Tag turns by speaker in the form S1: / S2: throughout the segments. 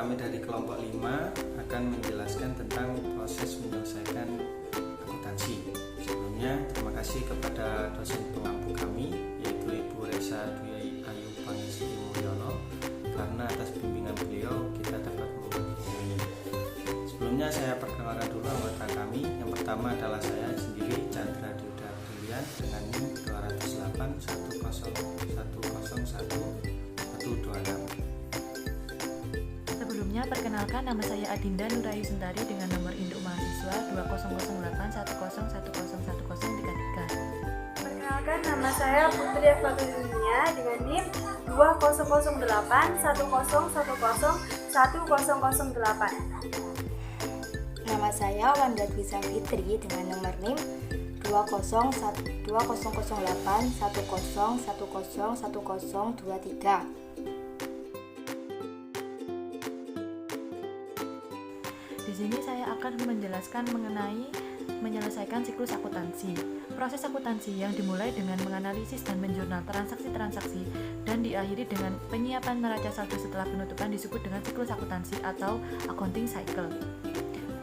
S1: kami dari kelompok 5 akan menjelaskan tentang proses menyelesaikan akuntansi. Sebelumnya, terima kasih kepada dosen pengampu kami, yaitu Ibu Resa Dwi Ayu Pangestu Mulyono, karena atas bimbingan beliau kita dapat membuat ini. Sebelumnya saya perkenalkan dulu anggota kami. Yang pertama adalah saya sendiri, Chandra Diuda Brilian, dengan NIM 208 101 101 126.
S2: Sebelumnya, perkenalkan, nama saya Adinda Nurayu Sentari dengan nomor induk mahasiswa 2008 10081011033.
S3: Perkenalkan, nama saya Putri Eflatunia dengan NIM 2008 1010108.
S4: Nama saya Wanda Dwi Savitri dengan nomor NIM 2008 100101023.
S2: Di sini saya akan menjelaskan mengenai menyelesaikan siklus akuntansi. Proses akuntansi yang dimulai dengan menganalisis dan menjurnal transaksi-transaksi dan diakhiri dengan penyiapan neraca saldo setelah penutupan disebut dengan siklus akuntansi atau accounting cycle.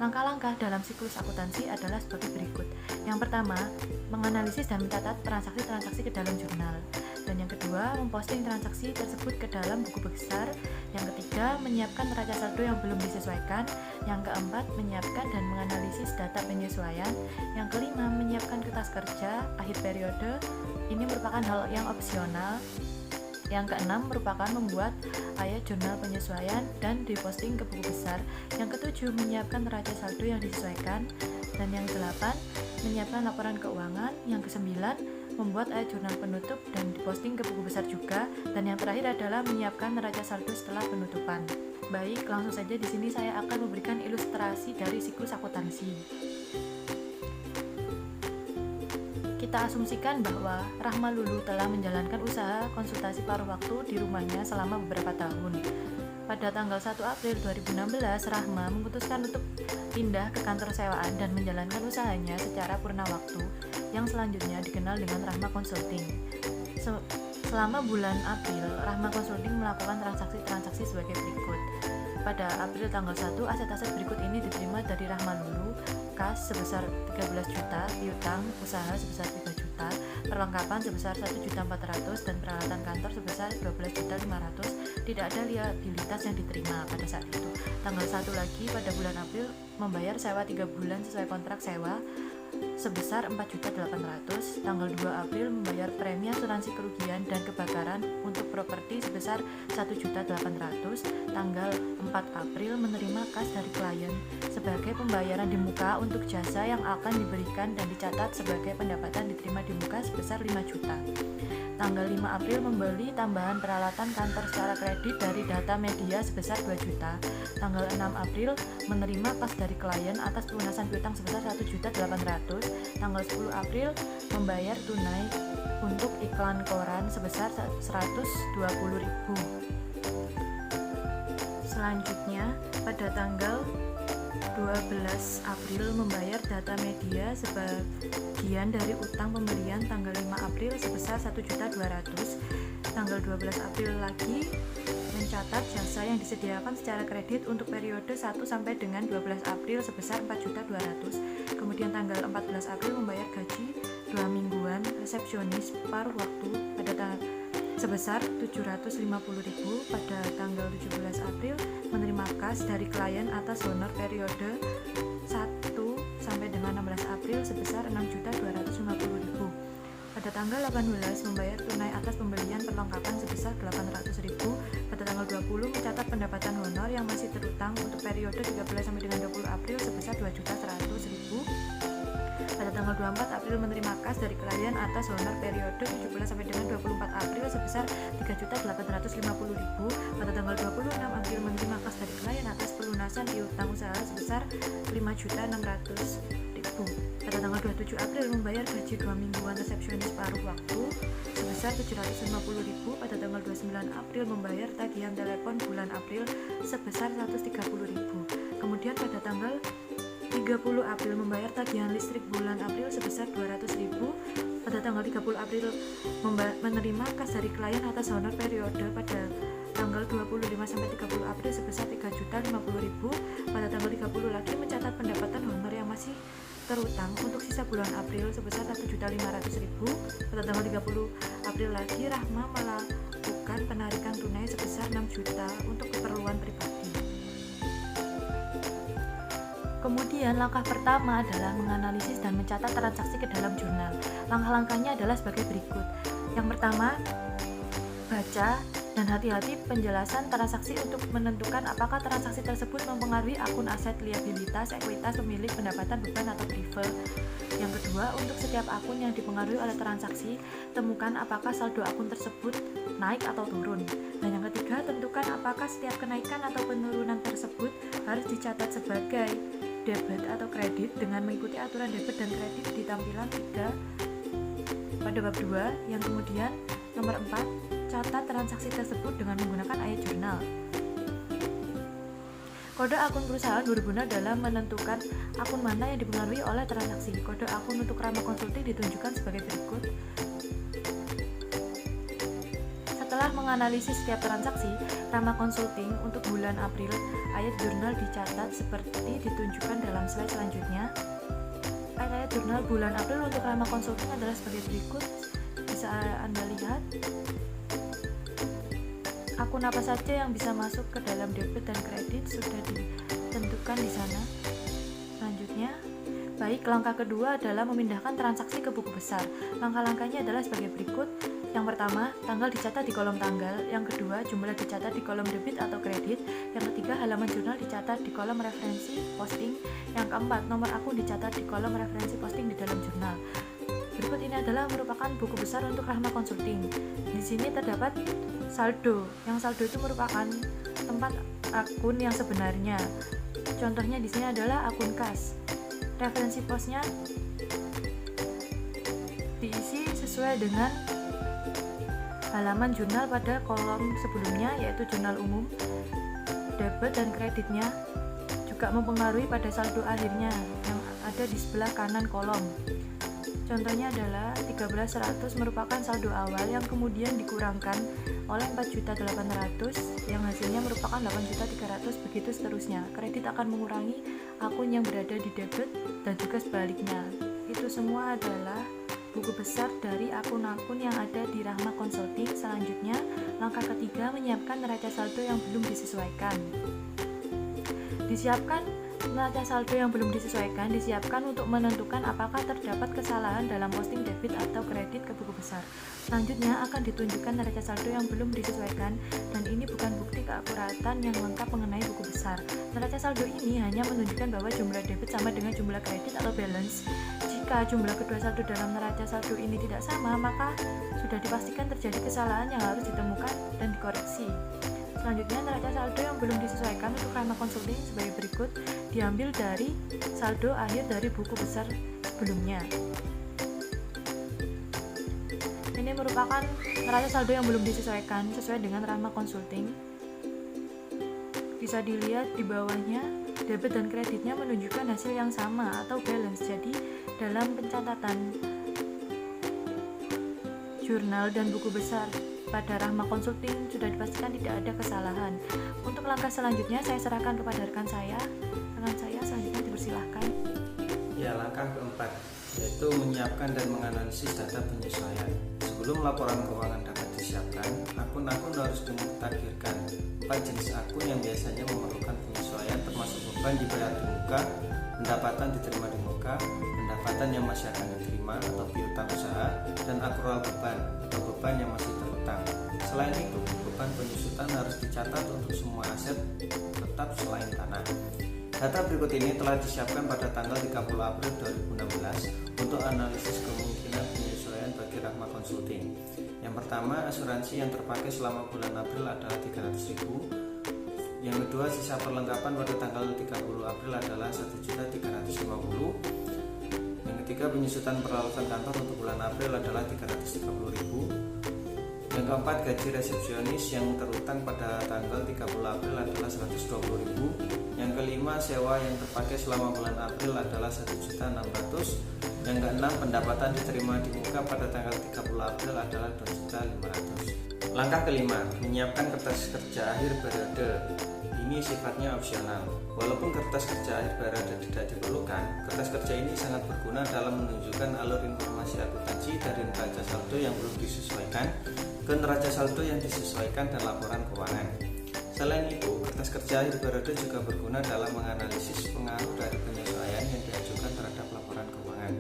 S2: Langkah-langkah dalam siklus akuntansi adalah sebagai berikut. Yang pertama, menganalisis dan mencatat transaksi-transaksi ke dalam jurnal. Dan yang kedua, memposting transaksi tersebut ke dalam buku besar. Yang ketiga, menyiapkan neraca saldo yang belum disesuaikan. Yang keempat, menyiapkan dan menganalisis data penyesuaian. Yang kelima, menyiapkan kertas kerja akhir periode. Ini merupakan hal yang opsional. Yang keenam merupakan membuat ayat jurnal penyesuaian dan diposting ke buku besar. Yang ketujuh, menyiapkan neraca saldo yang disesuaikan. Dan yang kedelapan, menyiapkan laporan keuangan. Yang kesembilan, membuat ayat jurnal penutup dan diposting ke buku besar juga. Dan yang terakhir adalah menyiapkan neraca saldo setelah penutupan. Baik, langsung saja di sini saya akan memberikan ilustrasi dari siklus akuntansi. Kita asumsikan bahwa Rahma Lulu telah menjalankan usaha konsultasi paruh waktu di rumahnya selama beberapa tahun. Pada tanggal 1 April 2016, Rahma memutuskan untuk pindah ke kantor sewaan dan menjalankan usahanya secara purna waktu yang selanjutnya dikenal dengan Rahma Consulting. Selama bulan April, Rahma Consulting melakukan transaksi-transaksi sebagai berikut. Pada April tanggal 1, aset-aset berikut ini diterima dari Rahma Lulu: kas sebesar 13 juta, piutang usaha sebesar 3 juta, perlengkapan sebesar 1.400.000 dan peralatan kantor sebesar 12.500.000. Tidak ada liabilitas yang diterima pada saat itu. Tanggal 1 lagi pada bulan April membayar sewa 3 bulan sesuai kontrak sewa sebesar 4.800.000. Tanggal 2 April membayar premi asuransi kerugian dan kebakaran untuk properti sebesar 1.800.000. Tanggal 4 April menerima kas dari klien sebagai pembayaran di muka untuk jasa yang akan diberikan dan dicatat sebagai pendapatan diterima di muka sebesar 5 juta. Tanggal 5 April membeli tambahan peralatan kantor secara kredit dari data media sebesar 2 juta. Tanggal 6 April menerima kas dari klien atas pelunasan piutang sebesar 1.800.000. Tanggal 10 April membayar tunai untuk iklan koran sebesar 120.000. Selanjutnya, pada tanggal 12 April membayar data media sebagian dari utang pembelian tanggal 5 April sebesar 1.200.000. Tanggal 12 April lagi mencatat jasa yang disediakan secara kredit untuk periode 1 sampai dengan 12 April sebesar 4.200.000. Kemudian tanggal 14 April membayar gaji 2 mingguan resepsionis paruh waktu sebesar 750.000. Pada tanggal 17 April menerima kas dari klien atas honor periode 1 sampai dengan 16 April sebesar 6.250.000. Pada tanggal 18 membayar tunai atas pembelian perlengkapan sebesar 800.000. Pada tanggal 20 mencatat pendapatan honor yang masih terutang untuk periode 13 sampai dengan 20 April sebesar 2.100.000. Pada tanggal 24 April menerima kas dari klien atas honor periode 17 sampai dengan 24 April sebesar 3.850.000. Pada tanggal 26 April menerima kas dari klien atas pelunasan piutang usaha sebesar 5.600.000. Pada tanggal 27 April membayar gaji 2 mingguan resepsionis paruh waktu sebesar 750.000. Pada tanggal 29 April membayar tagihan telepon bulan April sebesar 130.000. Kemudian pada tanggal 30 April membayar tagihan listrik bulan April sebesar 200.000. Pada tanggal 30 April menerima kas dari klien atas honor periode pada tanggal 25 sampai 30 April sebesar 3.050.000. Pada tanggal 30 lagi mencatat pendapatan honor yang masih terutang untuk sisa bulan April sebesar 1.500.000. Pada tanggal 30 April lagi Rahma melakukan penarikan tunai sebesar 6 juta untuk keperluan pribadi. Kemudian langkah pertama adalah menganalisis dan mencatat transaksi ke dalam jurnal. Langkah-langkahnya adalah sebagai berikut. Yang pertama, baca dan hati-hati penjelasan transaksi untuk menentukan apakah transaksi tersebut mempengaruhi akun aset, liabilitas, ekuitas, pemilik, pendapatan, beban, atau privilege. Yang kedua, untuk setiap akun yang dipengaruhi oleh transaksi, temukan apakah saldo akun tersebut naik atau turun. Dan yang ketiga, tentukan apakah setiap kenaikan atau penurunan tersebut harus dicatat sebagai debit atau kredit dengan mengikuti aturan debit dan kredit di tampilan 3 pada bab 2. Yang kemudian nomor 4, catat transaksi tersebut dengan menggunakan ayat jurnal. Kode akun perusahaan berguna dalam menentukan akun mana yang dipengaruhi oleh transaksi. Kode akun untuk Rahma Consulting ditunjukkan sebagai berikut. Setelah menganalisis setiap transaksi, Rahma Consulting untuk bulan April, ayat jurnal dicatat seperti ditunjukkan dalam slide selanjutnya. Ayat jurnal bulan April untuk Rahma Consulting adalah sebagai berikut. Bisa Anda lihat akun apa saja yang bisa masuk ke dalam debit dan kredit sudah ditentukan di sana. Selanjutnya, baik, langkah kedua adalah memindahkan transaksi ke buku besar. Langkah-langkahnya adalah sebagai berikut. Yang pertama, tanggal dicatat di kolom tanggal. Yang kedua, jumlah dicatat di kolom debit atau kredit. Yang ketiga, halaman jurnal dicatat di kolom referensi posting. Yang keempat, nomor akun dicatat di kolom referensi posting di dalam jurnal. Berikut ini adalah merupakan buku besar untuk Rahma Consulting. Di sini terdapat saldo. Yang saldo itu merupakan tempat akun yang sebenarnya. Contohnya di sini adalah akun kas. Referensi posnya diisi sesuai dengan halaman jurnal pada kolom sebelumnya, yaitu jurnal umum. Debit dan kreditnya juga mempengaruhi pada saldo akhirnya yang ada di sebelah kanan kolom. Contohnya adalah 13.100 merupakan saldo awal yang kemudian dikurangkan oleh 4.800 yang hasilnya merupakan 8.300, begitu seterusnya. Kredit akan mengurangi akun yang berada di debit dan juga sebaliknya. Itu semua adalah buku besar dari akun-akun yang ada di Rahma Consulting. Selanjutnya, langkah ketiga, menyiapkan neraca saldo yang belum disesuaikan. Neraca saldo yang belum disesuaikan disiapkan untuk menentukan apakah terdapat kesalahan dalam posting debit atau kredit ke buku besar. Selanjutnya akan ditunjukkan neraca saldo yang belum disesuaikan, dan ini bukan bukti keakuratan yang lengkap mengenai buku besar. Neraca saldo ini hanya menunjukkan bahwa jumlah debit sama dengan jumlah kredit atau balance. Jika jumlah kedua saldo dalam neraca saldo ini tidak sama, maka sudah dipastikan terjadi kesalahan yang harus ditemukan dan dikoreksi. Selanjutnya, neraca saldo yang belum disesuaikan untuk Rahma Consulting sebagai berikut, diambil dari saldo akhir dari buku besar sebelumnya. Ini merupakan neraca saldo yang belum disesuaikan sesuai dengan Rahma Consulting. Bisa dilihat di bawahnya, debit dan kreditnya menunjukkan hasil yang sama atau balance. Jadi, dalam pencatatan jurnal dan buku besar pada Rahma Consulting sudah dipastikan tidak ada kesalahan. Untuk langkah selanjutnya saya serahkan kepada rekan saya. Rekan saya selanjutnya dipersilahkan.
S1: Ya, langkah keempat yaitu menyiapkan dan menganalisis data penyesuaian. Sebelum laporan keuangan dapat disiapkan, akun-akun harus ditargetkan. 4 jenis akun yang biasanya memerlukan penyesuaian termasuk beban dibayar di muka, pendapatan diterima di muka, pendapatan yang masih akan diterima atau piutang usaha, dan akrual beban atau beban yang masih terutang. Selain itu, beban penyusutan harus dicatat untuk semua aset tetap selain tanah. Data berikut ini telah disiapkan pada tanggal 30 April 2016 untuk analisis kemungkinan penyesuaian bagi Rahma Consulting. Yang pertama, asuransi yang terpakai selama bulan April adalah 300.000. Yang kedua, sisa perlengkapan pada tanggal 30 April adalah 1.350.000. Yang ketiga, penyusutan peralatan kantor untuk bulan April adalah 330.000. Yang keempat, gaji resepsionis yang terutang pada tanggal 30 April adalah 120.000. Yang kelima, sewa yang terpakai selama bulan April adalah 1.600.000. Yang keenam, pendapatan diterima di muka pada tanggal 30 April adalah 2.500.000. Langkah kelima, menyiapkan kertas kerja akhir periode. Ini sifatnya opsional. Walaupun kertas kerja akhir periode tidak diperlukan, kertas kerja ini sangat berguna dalam menunjukkan alur informasi akuntansi dari neraca saldo yang belum disesuaikan ke neraca saldo yang disesuaikan dan laporan keuangan. Selain itu, kertas kerja akhir periode juga berguna dalam menganalisis pengaruh dari penyesuaian yang diajukan terhadap laporan keuangan.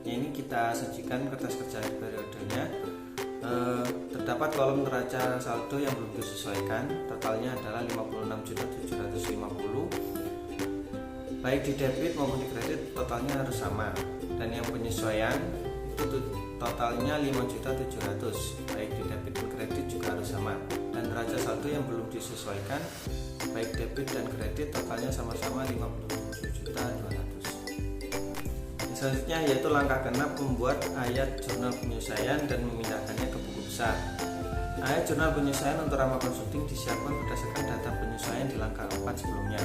S1: Ini kita sajikan kertas kerja akhir periodenya. Terdapat kolom neraca saldo yang belum disesuaikan, totalnya adalah 56.750.000. Baik di debit maupun di kredit totalnya harus sama, dan yang penyesuaian itu totalnya 5.700.000. Baik di debit maupun kredit juga harus sama, dan neraca saldo yang belum disesuaikan baik debit dan kredit totalnya sama-sama 57.200.000. Selanjutnya yaitu langkah keenam, membuat ayat jurnal penyesuaian dan memindahkannya ke buku besar. Ayat jurnal penyesuaian untuk Rahma Consulting disiapkan berdasarkan data penyesuaian di langkah 4 sebelumnya.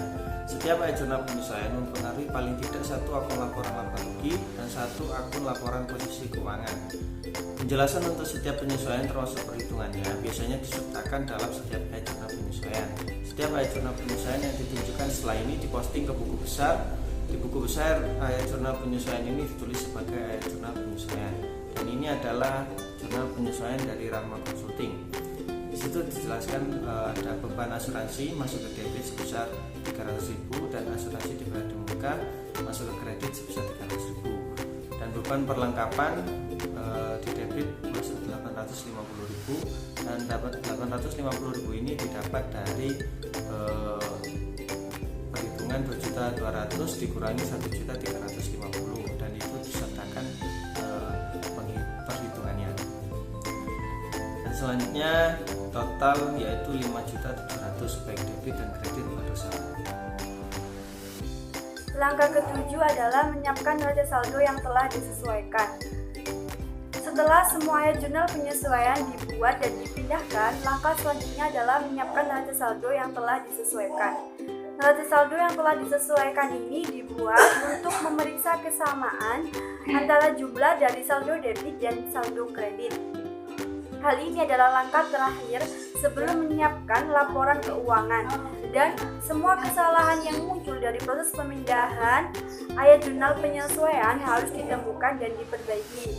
S1: Setiap ayat jurnal penyesuaian mempengaruhi paling tidak satu akun laporan laba rugi dan satu akun laporan posisi keuangan. Penjelasan untuk setiap penyesuaian termasuk perhitungannya biasanya disertakan dalam setiap ayat jurnal penyesuaian. Setiap ayat jurnal penyesuaian yang ditunjukkan setelah ini diposting ke buku besar. Di buku besar, ayat jurnal penyesuaian ini ditulis sebagai ayat jurnal penyesuaian, dan ini adalah jurnal penyesuaian dari Rahma Consulting. Di situ dijelaskan ada beban asuransi masuk ke debit sebesar 300.000 dan asuransi dibayar di muka masuk ke kredit sebesar 300.000, dan beban perlengkapan di debit masuk 850.000, dan dapat 850.000 ini didapat dari perhitungan 2.200.000 dikurangi 1.350.000, dan itu disertakan perhitungannya. Dan selanjutnya total yaitu 5.700.000 baik debit dan kredit pada sama.
S3: Langkah ketujuh adalah menyiapkan neraca saldo yang telah disesuaikan. Setelah semua ayat jurnal penyesuaian dibuat dan dipindahkan, langkah selanjutnya adalah menyiapkan neraca saldo yang telah disesuaikan. Neraca saldo yang telah disesuaikan ini dibuat untuk memeriksa kesamaan antara jumlah dari saldo debit dan saldo kredit. Hal ini adalah langkah terakhir sebelum menyiapkan laporan keuangan, dan semua kesalahan yang muncul dari proses pemindahan ayat jurnal penyesuaian harus ditemukan dan diperbaiki.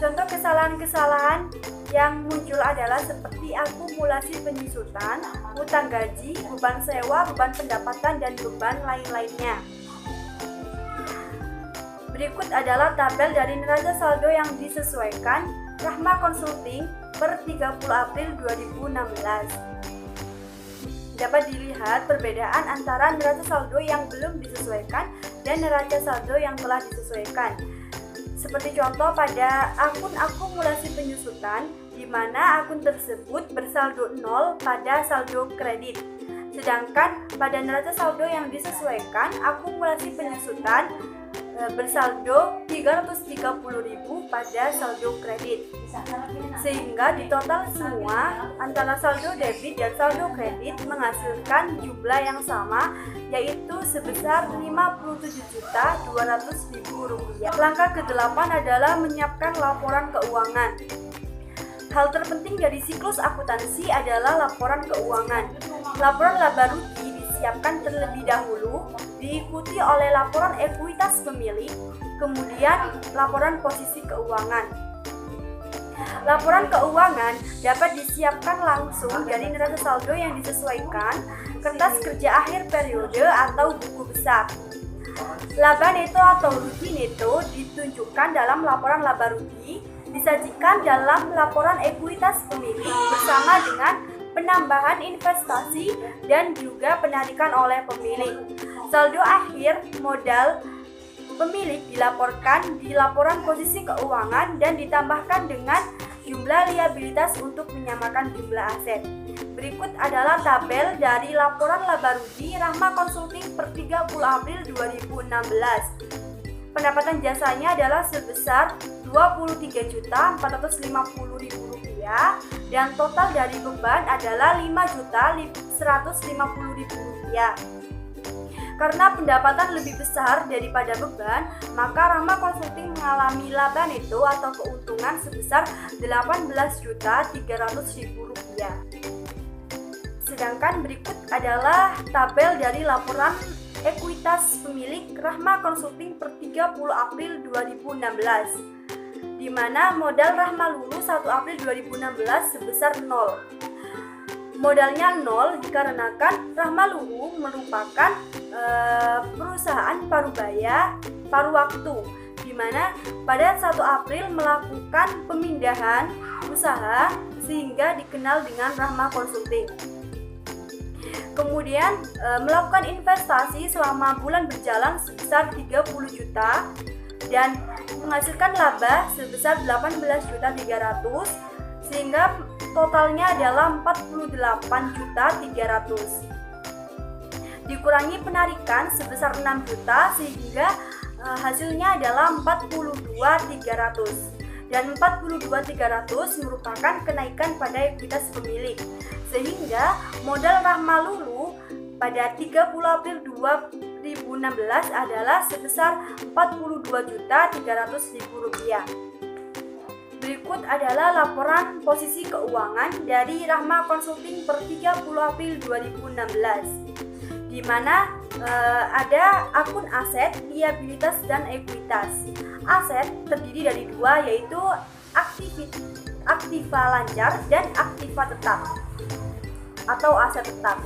S3: Contoh kesalahan-kesalahan yang muncul adalah seperti akumulasi penyusutan, utang gaji, beban sewa, beban pendapatan, dan beban lain-lainnya. Berikut adalah tabel dari neraca saldo yang disesuaikan Rahma Consulting per 30 April 2016. Dapat dilihat perbedaan antara neraca saldo yang belum disesuaikan dan neraca saldo yang telah disesuaikan. Seperti contoh pada akun akumulasi penyusutan, di mana akun tersebut bersaldo 0 pada saldo kredit. Sedangkan pada neraca saldo yang disesuaikan, akumulasi penyusutan bersaldo 330.000 pada saldo kredit. Sehingga di total semua antara saldo debit dan saldo kredit menghasilkan jumlah yang sama, yaitu sebesar Rp57.200.000. Langkah ke-8 adalah menyiapkan laporan keuangan. Hal terpenting dari siklus akuntansi adalah laporan keuangan. Laporan laba rugi disiapkan terlebih dahulu, diikuti oleh laporan ekuitas pemilik, kemudian laporan posisi keuangan. Laporan keuangan dapat disiapkan langsung dari neraca saldo yang disesuaikan, kertas kerja akhir periode, atau buku besar. Laba neto atau rugi neto ditunjukkan dalam laporan laba rugi, disajikan dalam laporan ekuitas pemilik bersama dengan penambahan investasi dan juga penarikan oleh pemilik. Saldo akhir modal pemilik dilaporkan di laporan posisi keuangan dan ditambahkan dengan jumlah liabilitas untuk menyamakan jumlah aset. Berikut adalah tabel dari laporan laba rugi Rahma Consulting per 30 April 2016. Pendapatan jasanya adalah sebesar Rp23.450.000 dan total dari beban adalah Rp5.150.000. Karena pendapatan lebih besar daripada beban, maka Rahma Consulting mengalami laba neto atau keuntungan sebesar Rp18.300.000. Sedangkan berikut adalah tabel dari laporan ekuitas pemilik Rahma Consulting per 30 April 2016, di mana modal Rahma Lulu 1 April 2016 sebesar 0. Modalnya 0 dikarenakan Rahma Lulu merupakan perusahaan parubaya paruh waktu, di mana pada 1 April melakukan pemindahan usaha sehingga dikenal dengan Rahma Consulting. Kemudian melakukan investasi selama bulan berjalan sebesar 30 juta dan menghasilkan laba sebesar 18.300.000, sehingga totalnya adalah 48.300.000. Dikurangi penarikan sebesar 6 juta sehingga hasilnya adalah 42.300. Dan 42.300 merupakan kenaikan pada ekuitas pemilik, sehingga modal Rahma Lulu pada 30 April 2016 adalah sebesar Rp40.300.000. Berikut adalah laporan posisi keuangan dari Rahma Consulting per 30 April 2016, di mana ada akun aset, liabilitas, dan ekuitas. Aset terdiri dari dua, yaitu aktiva lancar dan aktiva tetap atau aset tetap,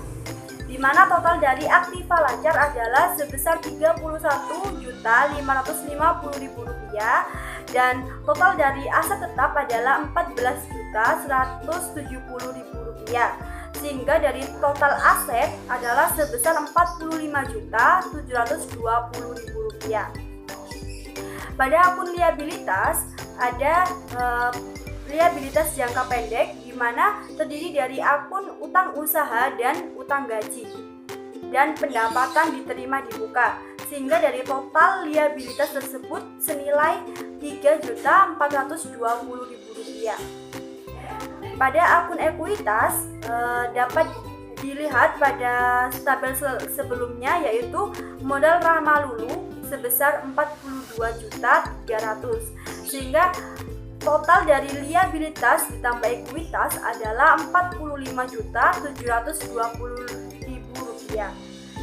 S3: di mana total dari aktiva lancar adalah sebesar Rp31.550.000 dan total dari aset tetap adalah Rp14.170.000, sehingga dari total aset adalah sebesar Rp45.720.000. Pada akun liabilitas ada liabilitas jangka pendek, di mana terdiri dari akun utang usaha dan utang gaji dan pendapatan diterima di muka, sehingga dari total liabilitas tersebut senilai Rp3.420.000. Pada akun ekuitas dapat dilihat pada tabel sebelumnya, yaitu modal Rahma Lulu sebesar 42.300.000, sehingga total dari liabilitas ditambah ekuitas adalah Rp45.720.000,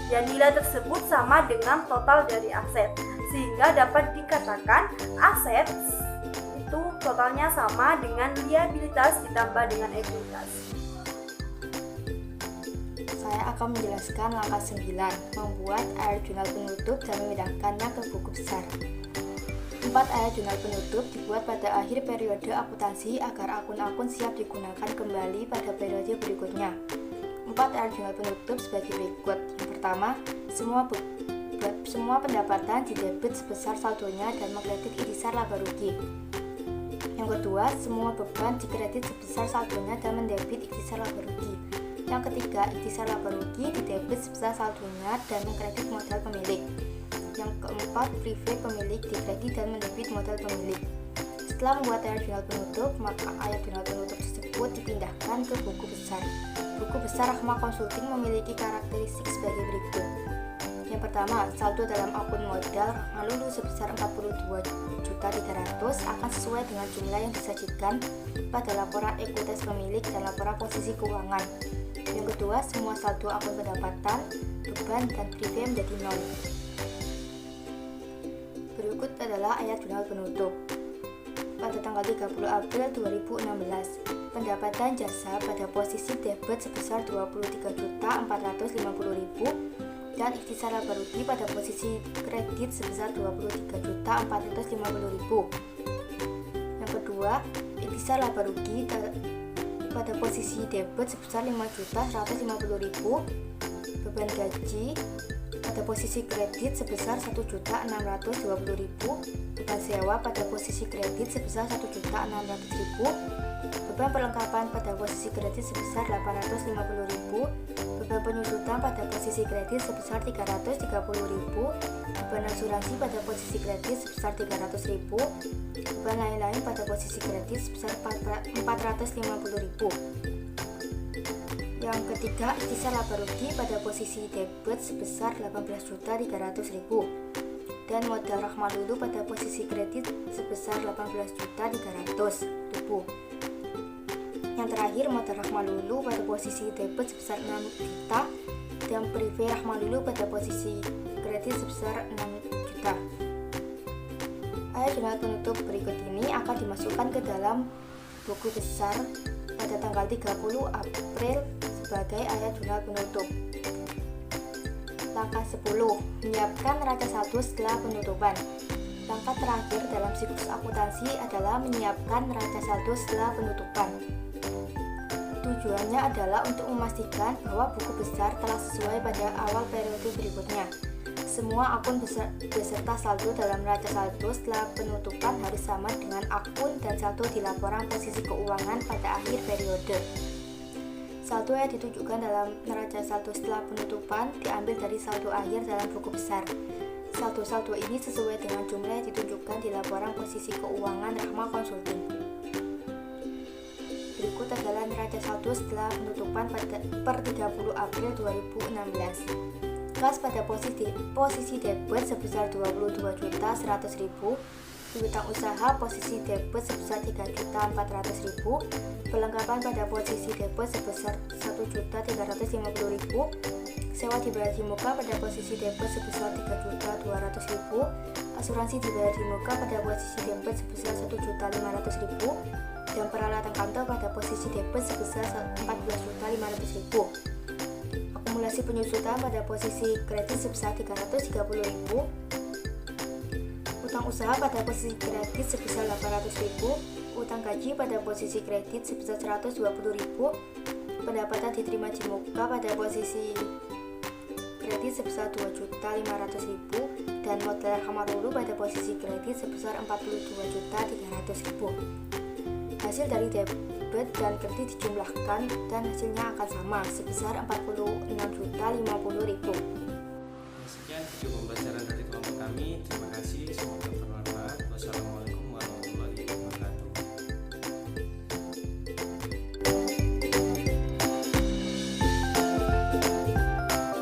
S3: dan nilai tersebut sama dengan total dari aset, sehingga dapat dikatakan aset itu totalnya sama dengan liabilitas ditambah dengan ekuitas.
S4: Saya akan menjelaskan langkah 9, membuat air jurnal penutup dan memindahkannya ke buku besar. 4 air jurnal penutup dibuat pada akhir periode akuntansi agar akun-akun siap digunakan kembali pada periode berikutnya. 4 air jurnal penutup sebagai berikut. Yang pertama, semua pendapatan didebit sebesar saldonya dan mengkredit ikhtisar laba rugi. Yang kedua, semua beban dikredit sebesar saldonya dan mendebit ikhtisar laba rugi. Yang ketiga, ikhtisar laba rugi didebit sebesar saldonya dan mengkredit modal pemilik. Yang keempat, privilege pemilik dikredit dan mendebit modal pemilik. Setelah membuat air jurnal penutup, maka air jurnal penutup tersebut dipindahkan ke buku besar. Buku besar Rahma Consulting memiliki karakteristik sebagai berikut. Yang pertama, saldo dalam akun modal Rahma Lulu sebesar Rp42.300.000 akan sesuai dengan jumlah yang disajikan pada laporan ekuitas pemilik dan laporan posisi keuangan. Yang kedua, semua saldo akun pendapatan, beban, dan privilege menjadi 0. Berikut adalah ayat jurnal penutup. Pada tanggal 30 April 2016, pendapatan jasa pada posisi debit sebesar Rp23.450.000 dan ikhtisar laba rugi pada posisi kredit sebesar Rp23.450.000. Yang kedua, ikhtisar laba rugi pada posisi debit sebesar Rp5.150.000, beban gaji pada posisi kredit sebesar Rp1.620.000, beban sewa pada posisi kredit sebesar Rp1.600.000, beban perlengkapan pada posisi kredit sebesar Rp850.000, beban penyusutan pada posisi kredit sebesar Rp330.000, beban asuransi pada posisi kredit sebesar Rp300.000, beban lain-lain pada posisi kredit sebesar Rp450.000. Yang ketiga, ikhtisar laba rugi pada posisi debit sebesar 18.300.000 dan modal Rahma Lulu pada posisi kredit sebesar 18.300.000. Yang terakhir, modal Rahma Lulu pada posisi debit sebesar 6 juta dan prive Rahma Lulu pada posisi kredit sebesar 6 juta. Ayat jurnal penutup berikut ini akan dimasukkan ke dalam buku besar pada tanggal 30 April sebagai ayat jurnal penutup. Langkah 10. Menyiapkan neraca saldo setelah penutupan. Langkah terakhir dalam siklus akuntansi adalah menyiapkan neraca saldo setelah penutupan. Tujuannya adalah untuk memastikan bahwa buku besar telah sesuai pada awal periode berikutnya. Semua akun beserta saldo dalam neraca saldo setelah penutupan harus sama dengan akun dan saldo di laporan posisi keuangan pada akhir periode. Saldo yang ditunjukkan dalam neraca saldo setelah penutupan diambil dari saldo akhir dalam buku besar. Saldo-saldo ini sesuai dengan jumlah yang ditunjukkan di laporan posisi keuangan Rahma Consulting. Berikut adalah neraca saldo setelah penutupan per 30 April 2016. Kas pada posisi debit sebesar 22.100.000, piutang usaha posisi debit sebesar 3.400.000, perlengkapan pada posisi debit sebesar 1.350.000, sewa dibayar di muka pada posisi debit sebesar 3.200.000, asuransi dibayar di muka pada posisi debit sebesar 1.500.000, dan peralatan kantor pada posisi debit sebesar 14.500.000. Akumulasi penyusutan pada posisi kredit sebesar 330.000, utang usaha pada posisi kredit sebesar 800.000, utang gaji pada posisi kredit sebesar 120.000, pendapatan diterima di muka pada posisi kredit sebesar 2.500.000, dan modal Rahma Lulu pada posisi kredit sebesar 42.300.000. Hasil dari debit dan kredit dijumlahkan dan hasilnya akan sama sebesar 46.050.000.
S1: Sekian video pembelajaran dari kelompok kami.